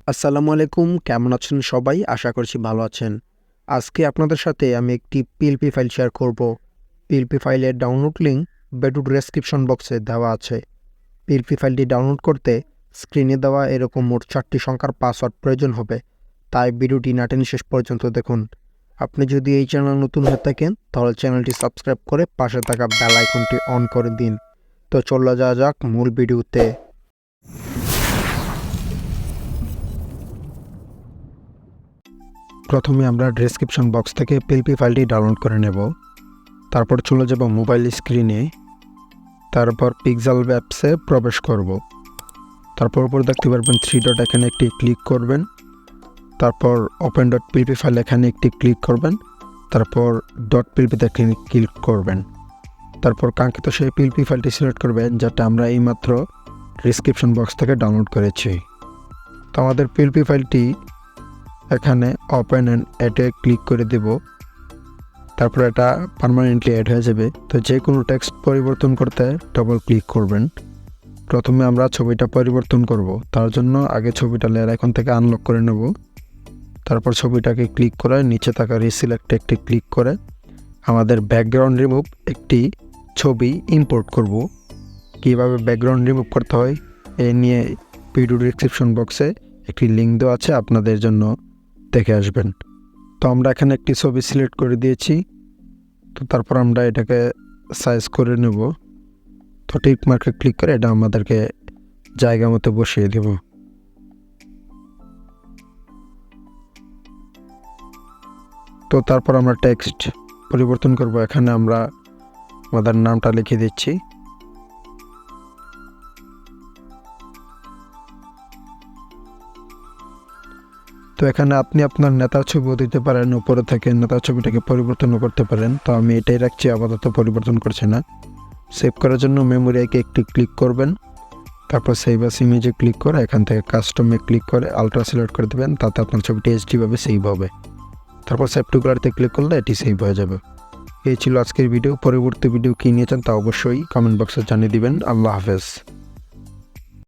আসসালামু আলাইকুম, কেমন আছেন সবাই? আশা করছি ভালো আছেন। আজকে আপনাদের সাথে আমি একটি পিএলপি ফাইল শেয়ার করব। পিএলপি ফাইলের ডাউনলোড লিঙ্ক ভিডিও ডেসক্রিপশন বক্সে দেওয়া আছে। পিএলপি ফাইলটি ডাউনলোড করতে স্ক্রিনে দেওয়া এরকম মোট 4টি সংখ্যার পাসওয়ার্ড প্রয়োজন হবে। তাই ভিডিওটি না টেনে শেষ পর্যন্ত দেখুন। আপনি যদি এই চ্যানেল নতুন হয়ে থাকেন তাহলে চ্যানেলটি সাবস্ক্রাইব করে পাশে থাকা বেল আইকনটি অন করে দিন। তো চলে যাওয়া যাক মূল ভিডিওতে। প্রথমে আমরা ডেসক্রিপশন বক্স থেকে পিএলপি ফাইলটি ডাউনলোড করে নেব। তারপর চলে যাব মোবাইল স্ক্রিনে। তারপর পিক্সেল অ্যাপসে প্রবেশ করব। তারপর উপর দেখতে পারবেন 3 ডট, এখানে একটি ক্লিক করবেন। তারপর ওপেন ডট পিএলপি ফাইল এখানে একটি ক্লিক করবেন। তারপর ডট পিএলপিতে ক্লিক করবেন। তারপর কাঙ্ক্ষিত সেই পিএলপি ফাইলটি সিলেক্ট করবেন যেটা আমরা এইমাত্র ডেসক্রিপশন বক্স থেকে ডাউনলোড করেছি। তো আমাদের পিএলপি ফাইলটি এখানে ওপেন অ্যান্ড অ্যাডে ক্লিক করে দেব। তারপর এটা পার্মানেন্টলি অ্যাড হয়ে যাবে। তো যে কোনো টেক্সট পরিবর্তন করতে ডবল ক্লিক করবেন। প্রথমে আমরা ছবিটা পরিবর্তন করব, তার জন্য আগে ছবিটা লেয়ার আইকন থেকে আনলক করে নেব। তারপর ছবিটাকে ক্লিক করে নিচে থাকা রিসিলেক্টে একটি ক্লিক করে আমাদের ব্যাকগ্রাউন্ড রিমুভ একটি ছবি ইম্পোর্ট করব। কীভাবে ব্যাকগ্রাউন্ড রিমুভ করতে হয় এ নিয়ে ভিডিও ডেসক্রিপশন বক্সে একটি লিঙ্ক দেওয়া আছে, আপনাদের জন্য দেখে আসবেন। তো আমরা এখানে একটি ছবি সিলেক্ট করে দিয়েছি। তো তারপর আমরা এটাকে সাইজ করে নেব। তো টিক মার্কে ক্লিক করে এটা আমাদেরকে জায়গা মতো বসিয়ে দেব। তো তারপর আমরা টেক্সট পরিবর্তন করব। এখানে আমরা আমাদের নামটা লিখে দিচ্ছি। তো এখানে আপনি আপনার নেতার ছবিও দিতে পারেন, উপরে থেকে নেতার ছবিটাকে পরিবর্তনও করতে পারেন। তো আমি এটাই রাখছি, আপাতত পরিবর্তন করছি না। সেভ করার জন্য মেমোরি আইকে একটি ক্লিক করবেন। তারপর সেভ আস ইমেজে ক্লিক করে এখান থেকে কাস্টমে ক্লিক করে আলট্রা সিলেক্ট করে দেবেন, তাতে আপনার ছবিটি এইচডিভাবে সেভ হবে। তারপর সেভ টু গ্যালারিতে ক্লিক করলে এটি সেভ হয়ে যাবে। এই ছিল আজকের ভিডিও। পরবর্তী ভিডিও কী নিয়েছেন তা অবশ্যই কমেন্ট বক্সে জানিয়ে দিবেন। আল্লাহ হাফেজ।